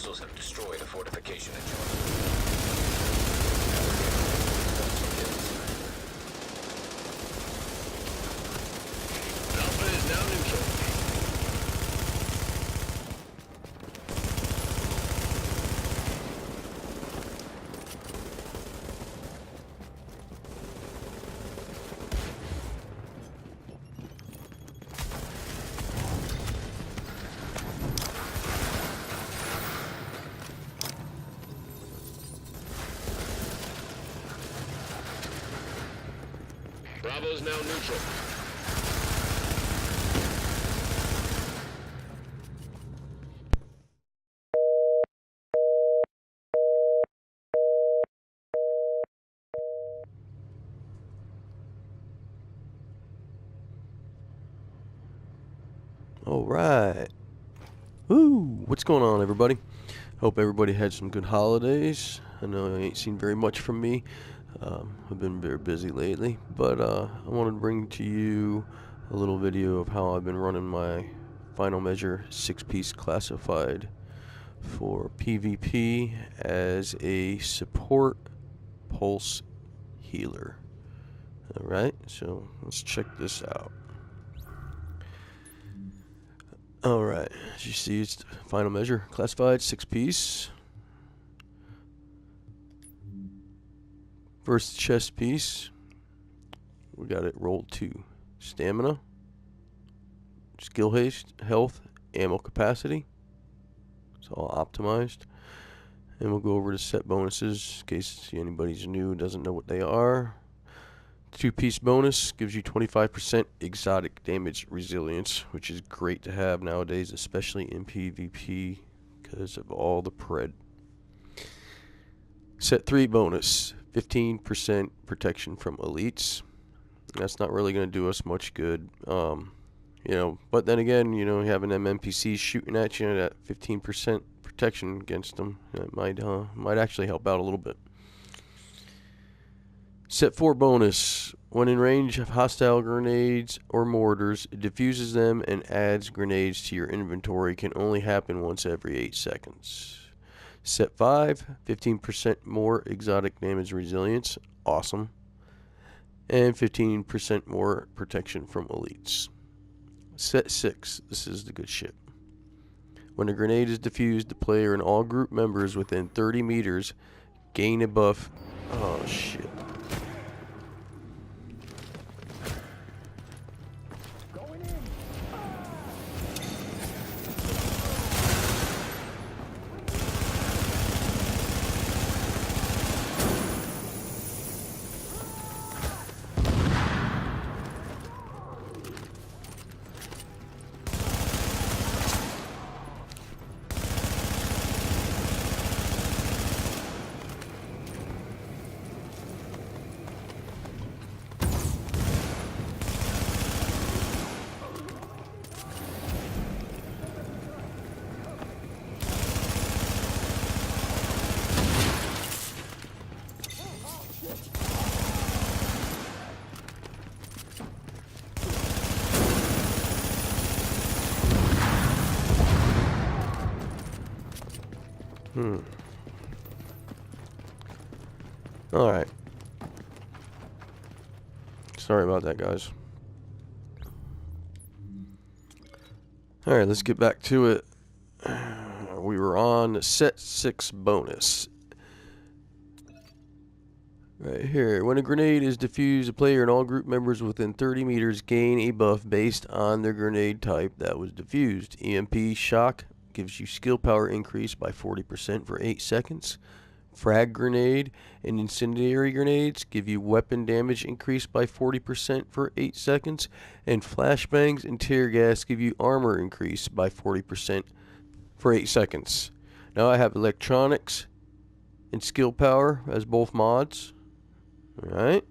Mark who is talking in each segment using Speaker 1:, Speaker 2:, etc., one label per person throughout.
Speaker 1: Hostiles have destroyed a fortification at your
Speaker 2: Alpha is now neutral. Bravo is now neutral.
Speaker 3: All right. Woo! What's going on, everybody? Hope everybody had some good holidays. I know I ain't seen very much from me. I've been very busy lately, but I wanted to bring to you a little video of how I've been running my final measure 6-piece classified for PvP as a support pulse healer. Alright, so let's check this out. Alright, as you see, it's the final measure classified 6-piece. First chest piece, we got it rolled to stamina, skill haste, health, ammo capacity. It's all optimized. And we'll go over to set bonuses in case anybody's new and doesn't know what they are. 2-piece bonus gives you 25% exotic damage resilience, which is great to have nowadays, especially in PvP because of all the pred. Set 3 bonus, 15% protection from elites. That's not really going to do us much good. But then again, having them NPCs shooting at you, that 15% protection against them, that might actually help out a little bit. Set 4 bonus, when in range of hostile grenades or mortars, it diffuses them and adds grenades to your inventory. Can only happen once every 8 seconds. Set 5, 15% more exotic damage resilience, awesome. And 15% more protection from elites. Set 6, this is the good shit. When a grenade is diffused, the player and all group members within 30 meters gain a buff. Oh shit. Alright. Sorry about that, guys. Alright, let's get back to it. We were on set 6 bonus. Right here. When a grenade is diffused, a player and all group members within 30 meters gain a buff based on their grenade type that was diffused. EMP shock gives you skill power increase by 40% for 8 seconds. Frag grenade and incendiary grenades give you weapon damage increase by 40% for 8 seconds. And flashbangs and tear gas give you armor increase by 40% for 8 seconds. Now I have electronics and skill power as both mods. Alright.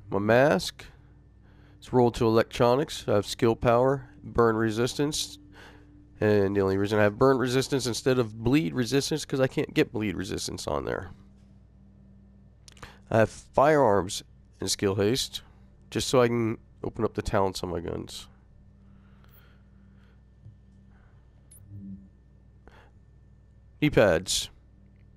Speaker 3: My mask. It's rolled to electronics. I have skill power, burn resistance. And the only reason I have burn resistance instead of bleed resistance because I can't get bleed resistance on there. I have firearms and skill haste, just so I can open up the talents on my guns. D-pads.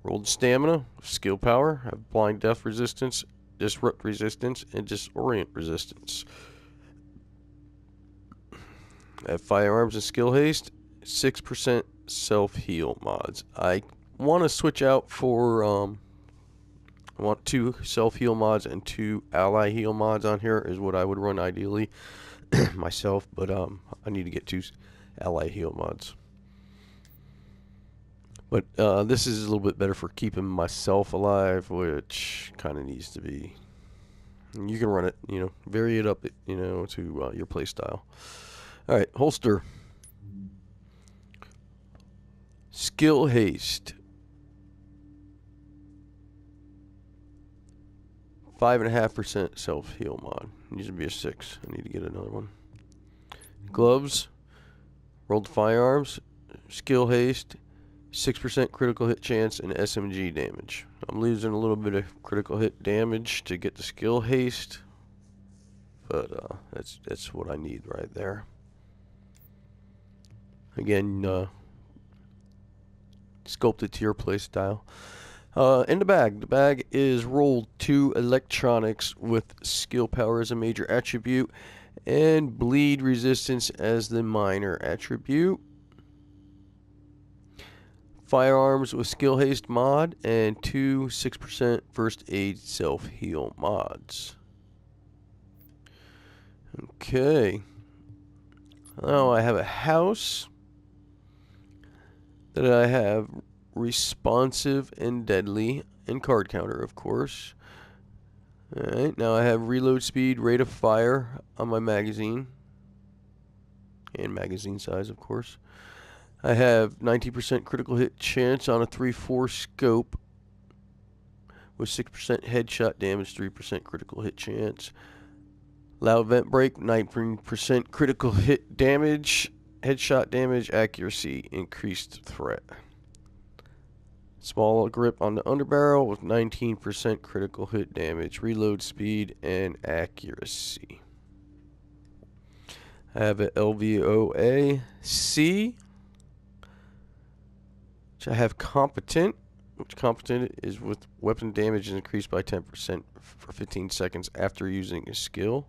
Speaker 3: Rolled stamina, skill power, have blind death resistance, disrupt resistance, and disorient resistance. I have firearms and skill haste, 6% self-heal mods. I want to switch out for, I want 2 self-heal mods and 2 ally heal mods on here is what I would run ideally myself, but I need to get 2 ally heal mods. But this is a little bit better for keeping myself alive, which kind of needs to be. You can run it, vary it up, to your playstyle. All right, holster. Skill haste. 5.5% self-heal mod. Needs to be a 6. I need to get another one. Gloves. Rolled firearms. Skill haste. 6% critical hit chance and SMG damage. I'm losing a little bit of critical hit damage to get the skill haste, but that's what I need right there. Again, sculpted to your playstyle. In the bag is rolled 2 electronics with skill power as a major attribute and bleed resistance as the minor attribute. Firearms with skill haste mod and 2 6% first aid self-heal mods. Okay. Now I have a house that I have responsive and deadly and card counter, of course. Alright, now I have reload speed, rate of fire on my magazine. And magazine size, of course. I have 90% critical hit chance on a 3-4 scope with 6% headshot damage, 3% critical hit chance. Loud vent break, 19% critical hit damage, headshot damage, accuracy, increased threat. Small grip on the underbarrel with 19% critical hit damage, reload speed, and accuracy. I have an LVOA C. I have competent, which competent is with weapon damage is increased by 10% for 15 seconds after using a skill.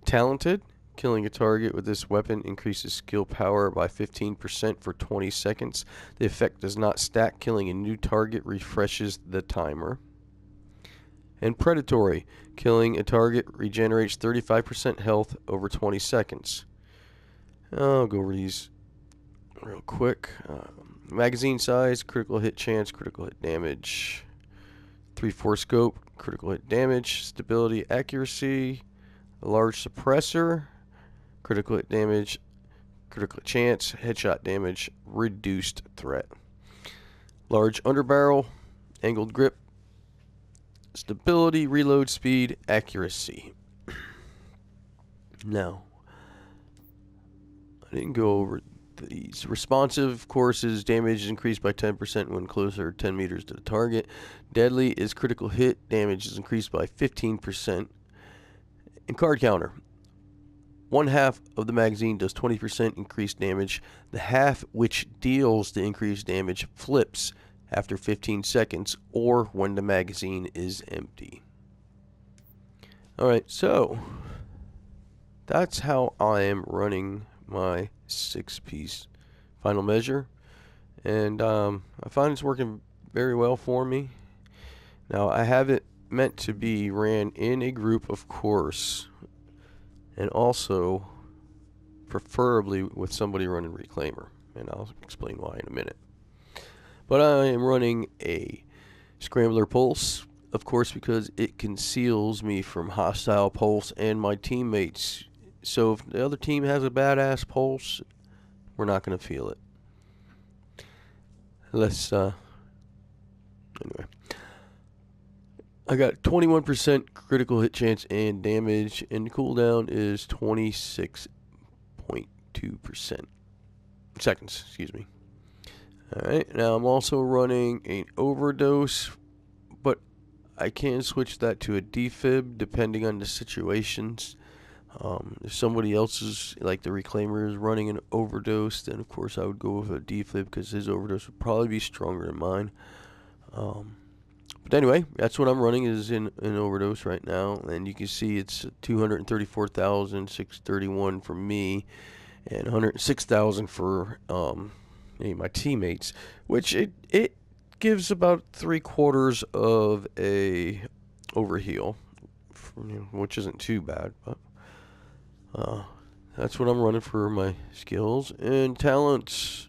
Speaker 3: Talented, killing a target with this weapon increases skill power by 15% for 20 seconds. The effect does not stack. Killing a new target refreshes the timer. And predatory, killing a target regenerates 35% health over 20 seconds. I'll go over these real quick. Magazine size, critical hit chance, critical hit damage. 3-4 scope, critical hit damage, stability, accuracy. A large suppressor, critical hit damage, critical chance, headshot damage, reduced threat. Large underbarrel, angled grip, stability, reload speed, accuracy. Now, I didn't go over these. Responsive, of course, is damage is increased by 10% when closer 10 meters to the target. Deadly is critical hit. Damage is increased by 15%. And card counter. 1/2 of the magazine does 20% increased damage. The half which deals the increased damage flips after 15 seconds or when the magazine is empty. Alright, so that's how I am running my 6-piece final measure, and I find it's working very well for me. Now I have it meant to be ran in a group, of course, and also preferably with somebody running Reclaimer, and I'll explain why in a minute. But I am running a Scrambler Pulse, of course, because it conceals me from hostile pulse and my teammates. So if the other team has a badass pulse, we're not going to feel it. Let's, anyway. I got 21% critical hit chance and damage, and the cooldown is 26.2%. Seconds, excuse me. Alright, now I'm also running an overdose, but I can switch that to a defib depending on the situations. If somebody else is, like the Reclaimer, is running an overdose, then of course I would go with a defib because his overdose would probably be stronger than mine. But anyway, that's what I'm running, is in an overdose right now, and you can see it's 234,631 for me, and 106,000 for my teammates, which it gives about 3/4 of a overheal, which isn't too bad, but that's what I'm running for my skills and talents.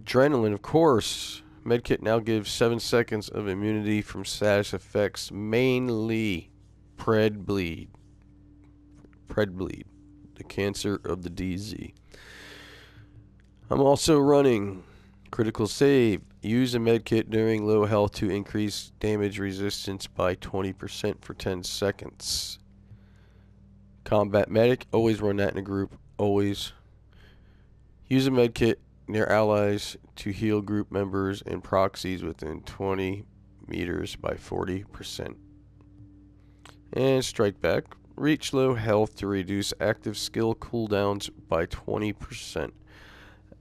Speaker 3: Adrenaline, of course. Medkit now gives 7 seconds of immunity from status effects, mainly Pred Bleed. Pred Bleed, the cancer of the DZ. I'm also running Critical Save. Use a medkit during low health to increase damage resistance by 20% for 10 seconds. Combat Medic, always run that in a group, always. Use a medkit near allies to heal group members and proxies within 20 meters by 40%. And Strike Back, reach low health to reduce active skill cooldowns by 20%.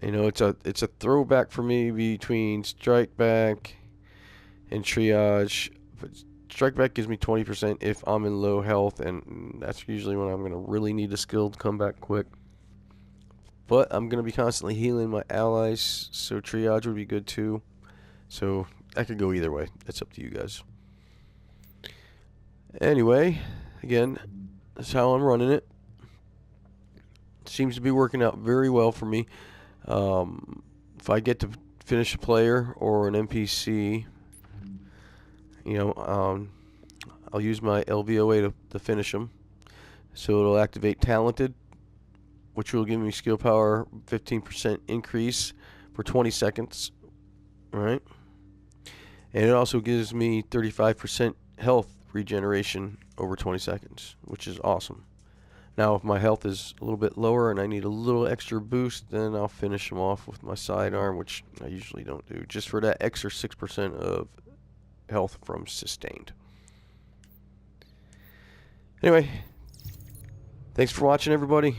Speaker 3: You know, it's a throwback for me between Strike Back and Triage. But Strike Back gives me 20% if I'm in low health, and that's usually when I'm going to really need a skill to come back quick. But I'm going to be constantly healing my allies, so Triage would be good too. So I could go either way. It's up to you guys. Anyway, again, that's how I'm running it. Seems to be working out very well for me. If I get to finish a player or an NPC, I'll use my LVOA to finish them. So it'll activate Talented, which will give me skill power 15% increase for 20 seconds. Alright? And it also gives me 35% health regeneration over 20 seconds, which is awesome. Now, if my health is a little bit lower and I need a little extra boost, then I'll finish them off with my sidearm, which I usually don't do, just for that extra 6% of health from sustained. Anyway, thanks for watching, everybody.